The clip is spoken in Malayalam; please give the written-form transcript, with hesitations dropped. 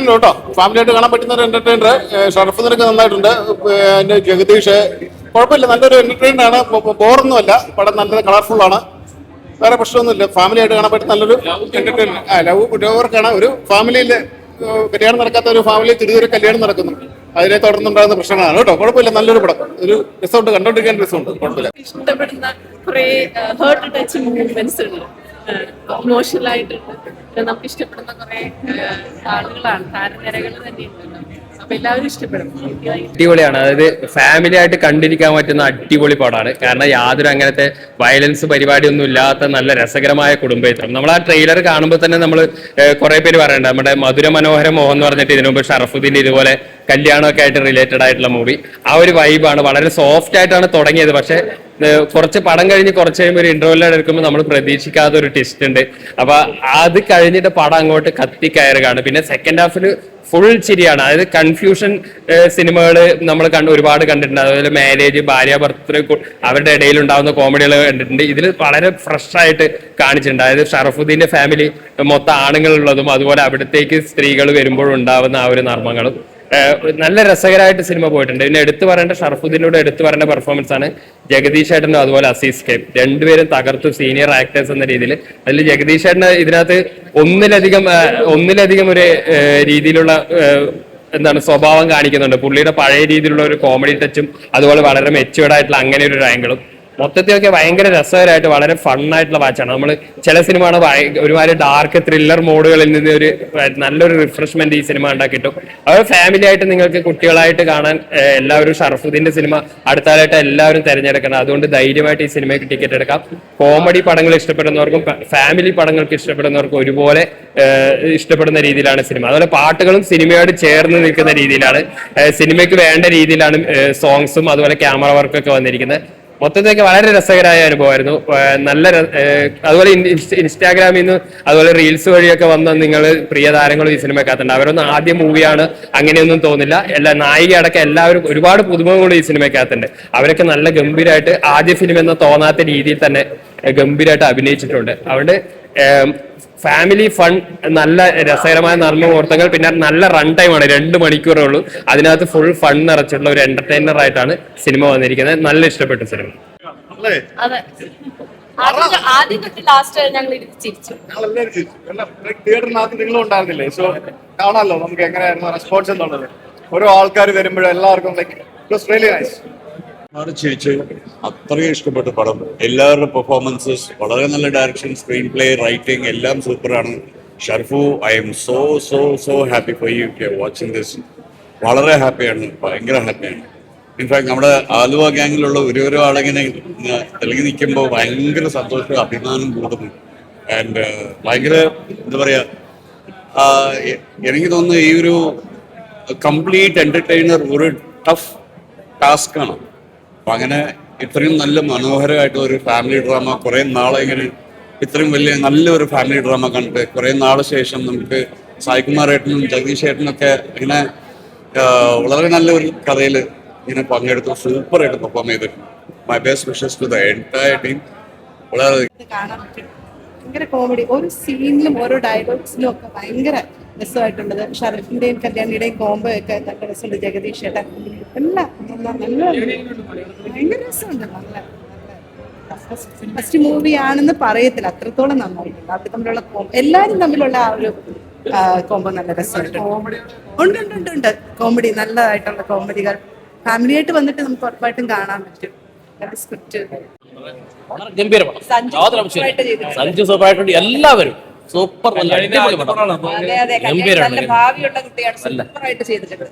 എന്റർടൈനർ കേട്ടോ, ഫാമിലി ആയിട്ട് കാണാൻ പറ്റുന്ന ഒരു എന്റർടൈനർ. ഷറഫ് നിനക്ക് നന്നായിട്ടുണ്ട്. പിന്നെ ജഗദീഷ് കുഴപ്പമില്ല, നല്ലൊരു എന്റർടൈനർ ആണ്. ബോറൊന്നുമല്ല, പടം നല്ല കളർഫുൾ ആണ്. വേറെ പ്രശ്നമൊന്നുമില്ല, ഫാമിലി ആയിട്ട് കാണാൻ പറ്റുന്ന നല്ലൊരു എന്റർടൈനർ. ലവർക്കാണ്. ഒരു ഫാമിലിയിൽ കല്യാണം നടക്കാത്ത ഒരു ഫാമിലി തിരികെ കല്യാണം നടക്കുന്നു, അതിനെ തുടർന്നുണ്ടാകുന്ന പ്രശ്നങ്ങളാണ് കേട്ടോ. കുഴപ്പമില്ല, നല്ലൊരു പടം. ഒരു രസമുണ്ട്, കണ്ടോണ്ടിരിക്കാൻ രസമുണ്ട്. കുഴപ്പമില്ല. ഇഷ്ടപ്പെടുന്ന കുറെ ഹേർട്ട് ടച്ചിങ് മൂവ്മെന്റ്സ് ഉണ്ട്, ഇമോഷണൽ ആയിട്ടുണ്ട്. നമുക്ക് ഇഷ്ടപ്പെടുന്ന കുറെ ആളുകളാണ്, താരനിരകൾ തന്നെയുണ്ട്. അപ്പൊ എല്ലാവരും ഇഷ്ടപ്പെടും. അടിപൊളിയാണ്. അതായത് ഫാമിലി ആയിട്ട് കണ്ടിരിക്കാൻ പറ്റുന്ന അടിപൊളി പടമാണ്. കാരണം യാതൊരു അങ്ങനത്തെ വയലൻസ് പരിപാടിയൊന്നും ഇല്ലാത്ത നല്ല രസകരമായ കുടുംബചിത്രം. നമ്മൾ ആ ട്രെയിലർ കാണുമ്പോൾ തന്നെ നമ്മൾ കുറെ പേര് പറയുന്നുണ്ട്, നമ്മുടെ മധുര മനോഹര മോഹൻ എന്ന് പറഞ്ഞിട്ട് ഇതിനു മുമ്പ് ഷറഫുദ്ദീൻ ഇതുപോലെ കല്യാണമൊക്കെ ആയിട്ട് റിലേറ്റഡ് ആയിട്ടുള്ള മൂവി. ആ ഒരു വൈബാണ്. വളരെ സോഫ്റ്റ് ആയിട്ടാണ് തുടങ്ങിയത്. പക്ഷെ കുറച്ച് പടം കഴിഞ്ഞ് കുറച്ച് കഴിയുമ്പോൾ ഒരു ഇന്റർവെല്ലാണ് എടുക്കുമ്പോൾ നമ്മൾ പ്രതീക്ഷിക്കാത്ത ഒരു ട്വിസ്റ്റ് ഉണ്ട്. അപ്പൊ അത് കഴിഞ്ഞിട്ട് പടം അങ്ങോട്ട് കത്തിക്കയറുകയാണ്. പിന്നെ സെക്കൻഡ് ഹാഫിൽ ഫുൾ ചിരിയാണ്. അതായത് കൺഫ്യൂഷൻ സിനിമകൾ നമ്മൾ ഒരുപാട് കണ്ടിട്ടുണ്ട്. അതുപോലെ മാരേജ്, ഭാര്യ ഭർത്തൃ, അവരുടെ ഇടയിൽ ഉണ്ടാകുന്ന കോമഡികൾ കണ്ടിട്ടുണ്ട്. ഇതിൽ വളരെ ഫ്രഷ് ആയിട്ട് കാണിച്ചിട്ടുണ്ട്. അതായത് ഷറഫുദ്ദീന്റെ ഫാമിലി മൊത്തം ആണുങ്ങളുള്ളതും അതുപോലെ അവിടത്തേക്ക് സ്ത്രീകൾ വരുമ്പോഴും ഉണ്ടാവുന്ന ആ ഒരു നർമ്മങ്ങളും നല്ല രസകരമായിട്ട് സിനിമ പോയിട്ടുണ്ട്. പിന്നെ എടുത്തു പറയേണ്ട ഷറഫുദ്ദീനോട് എടുത്തു പറയേണ്ട പെർഫോമൻസ് ആണ് ജഗദീഷ് ഏട്ടനും അതുപോലെ അസീസ് കെ. രണ്ടുപേരും തകർത്തു, സീനിയർ ആക്ടേഴ്സ് എന്ന രീതിയിൽ. അതിൽ ജഗദീഷ് ഏട്ടന് ഇതിനകത്ത് ഒന്നിലധികം ഒരു രീതിയിലുള്ള എന്താണ് സ്വഭാവം കാണിക്കുന്നുണ്ട്. പുള്ളിയുടെ പഴയ രീതിയിലുള്ള ഒരു കോമഡി ടച്ചും അതുപോലെ വളരെ മെച്യൂർഡ് ആയിട്ടുള്ള അങ്ങനെ ഒരു ആംഗിളും മൊത്തത്തിലൊക്കെ ഭയങ്കര രസകരമായിട്ട് വളരെ ഫണ്ണായിട്ടുള്ള വാച്ചാണ്. നമ്മൾ ചില സിനിമ ഒരുപാട് ഡാർക്ക് ത്രില്ലർ മോഡുകളിൽ നിന്ന് ഒരു നല്ലൊരു റിഫ്രഷ്മെന്റ് ഈ സിനിമ ഉണ്ടാക്കിയിട്ടും അത് ഫാമിലി ആയിട്ട് നിങ്ങൾക്ക് കുട്ടികളായിട്ട് കാണാൻ എല്ലാവരും ഷറഫുദ്ദീന്റെ സിനിമ അടുത്താലായിട്ട് എല്ലാവരും തിരഞ്ഞെടുക്കണം. അതുകൊണ്ട് ധൈര്യമായിട്ട് ഈ സിനിമയ്ക്ക് ടിക്കറ്റ് എടുക്കാം. കോമഡി പടങ്ങൾ ഇഷ്ടപ്പെടുന്നവർക്കും ഫാമിലി പടങ്ങൾക്ക് ഇഷ്ടപ്പെടുന്നവർക്കും ഒരുപോലെ ഇഷ്ടപ്പെടുന്ന രീതിയിലാണ് സിനിമ. അതുപോലെ പാട്ടുകളും സിനിമയോട് ചേർന്ന് നിൽക്കുന്ന രീതിയിലാണ്, സിനിമയ്ക്ക് വേണ്ട രീതിയിലാണ് സോങ്സും അതുപോലെ ക്യാമറ വർക്കൊക്കെ വന്നിരിക്കുന്നത്. മൊത്തത്തിലൊക്കെ വളരെ രസകരമായ അനുഭവമായിരുന്നു. അതുപോലെ ഇൻസ്റ്റാഗ്രാമിൽ നിന്ന് അതുപോലെ റീൽസ് വഴിയൊക്കെ വന്ന നിങ്ങൾ പ്രിയ താരങ്ങളും ഈ സിനിമയ്ക്കകത്തുണ്ട്. അവരൊന്നും ആദ്യ മൂവിയാണ് അങ്ങനെയൊന്നും തോന്നില്ല. നായിക അടക്കം എല്ലാവരും ഒരുപാട് പുതുമുഖങ്ങളും ഈ സിനിമയ്ക്കകത്തുണ്ട്. അവരൊക്കെ നല്ല ഗംഭീരമായിട്ട് ആദ്യ ഫിലിം എന്ന് തോന്നാത്ത രീതിയിൽ തന്നെ ഗംഭീരമായിട്ട് അഭിനയിച്ചിട്ടുണ്ട്. അതുകൊണ്ട് ഫാമിലി ഫൺ, നല്ല രസകരമായ നർമ്മ മുഹൂർത്തങ്ങൾ, പിന്നെ നല്ല റൺ ടൈമാണ്, 2 മണിക്കൂറേ ഉള്ളൂ. അതിനകത്ത് ഫുൾ ഫൺ നിറച്ചിട്ടുള്ള ഒരു എന്റർടൈനർ ആയിട്ടാണ് സിനിമ വന്നിരിക്കുന്നത്. നല്ല ഇഷ്ടപ്പെട്ട സിനിമ. നിങ്ങളും ഉണ്ടായിരുന്നില്ലേ? സോ കാണാമല്ലോ നമുക്ക് എങ്ങനെയായിരുന്നു റെസ്പോൺസ് എന്നുള്ളത്. ഓരോ ആൾക്കാർ വരുമ്പോഴും എല്ലാവർക്കും ചിരിച്ചു. അത്രയും ഇഷ്ടപ്പെട്ട പടം. എല്ലാവരുടെ പെർഫോമൻസസ്, വളരെ നല്ല ഡയറക്ഷൻ, സ്ക്രീൻ പ്ലേ, റൈറ്റിംഗ് എല്ലാം സൂപ്പറാണ്. Sharfu, I M so happy for you watching this. വളരെ ഹാപ്പിയാണ്, ഭയങ്കര ഹാപ്പിയാണ്. ഇൻഫാക്ട് നമ്മുടെ ആലുവ ഗ്യാങ്ങിലുള്ള ഓരോ ആളെങ്ങനെ തെളിഞ്ഞു നിൽക്കുമ്പോൾ ഭയങ്കര സന്തോഷവും അഭിമാനം കൂടുന്നു. ആൻഡ് ഭയങ്കര എന്താ പറയാ, എനിക്ക് തോന്നുന്നു ഈ ഒരു കംപ്ലീറ്റ് എന്റർടൈനർ ഒരു ടഫ് ടാസ്ക് ആണ്. അപ്പൊ അങ്ങനെ ഇത്രയും നല്ല മനോഹരമായിട്ട് ഒരു ഫാമിലി ഡ്രാമ കുറെ നാളെ ഇങ്ങനെ ഇത്രയും വലിയ നല്ലൊരു ഫാമിലി ഡ്രാമ കണ്ടിട്ട് കുറെ നാളെ ശേഷം നമുക്ക് സായികുമാർ ഏട്ടനും ജഗദീഷ് ഏട്ടനൊക്കെ ഇങ്ങനെ വളരെ നല്ലൊരു കഥയിൽ ഇങ്ങനെ പങ്കെടുത്തു, സൂപ്പറായിട്ട് പെർഫോം ചെയ്തിട്ടുണ്ട്. My best wishes to the entire team. വളരെ ഭയങ്കര കോമഡി, ഓരോ സീനിലും ഓരോ ഡയലോഗ്സിലും ഒക്കെ ഭയങ്കര രസമായിട്ടുള്ളത്. ഷറഫിന്റെയും കല്യാണിയുടെയും കോംബോ ഒക്കെ നല്ല രസമുണ്ട്. ജഗദീഷ് ഏട്ടൻ എല്ലാം നല്ല ഭയങ്കര രസമുണ്ട്. നല്ല ഫസ്റ്റ് മൂവി ആണെന്ന് പറയത്തില്ല, അത്രത്തോളം നന്നായിട്ടുണ്ട്. അവർ തമ്മിലുള്ള എല്ലാവരും തമ്മിലുള്ള ആ ഒരു കോംബോ നല്ല രസമായിട്ടുണ്ട്. ഉണ്ട് കോമഡി, നല്ലതായിട്ടുള്ള കോമഡികൾ ഫാമിലിയായിട്ട് വന്നിട്ട് നമുക്ക് ഉറപ്പായിട്ടും കാണാൻ പറ്റും. സ്ക്രിപ്റ്റ് സഞ്ജു സൂപ്പറായിട്ടുണ്ട്. എല്ലാവരും സൂപ്പർ, നല്ല ഭാവിയുള്ള കുട്ടിയാണ്, സൂപ്പറായിട്ട് ചെയ്തിട്ടുണ്ട്.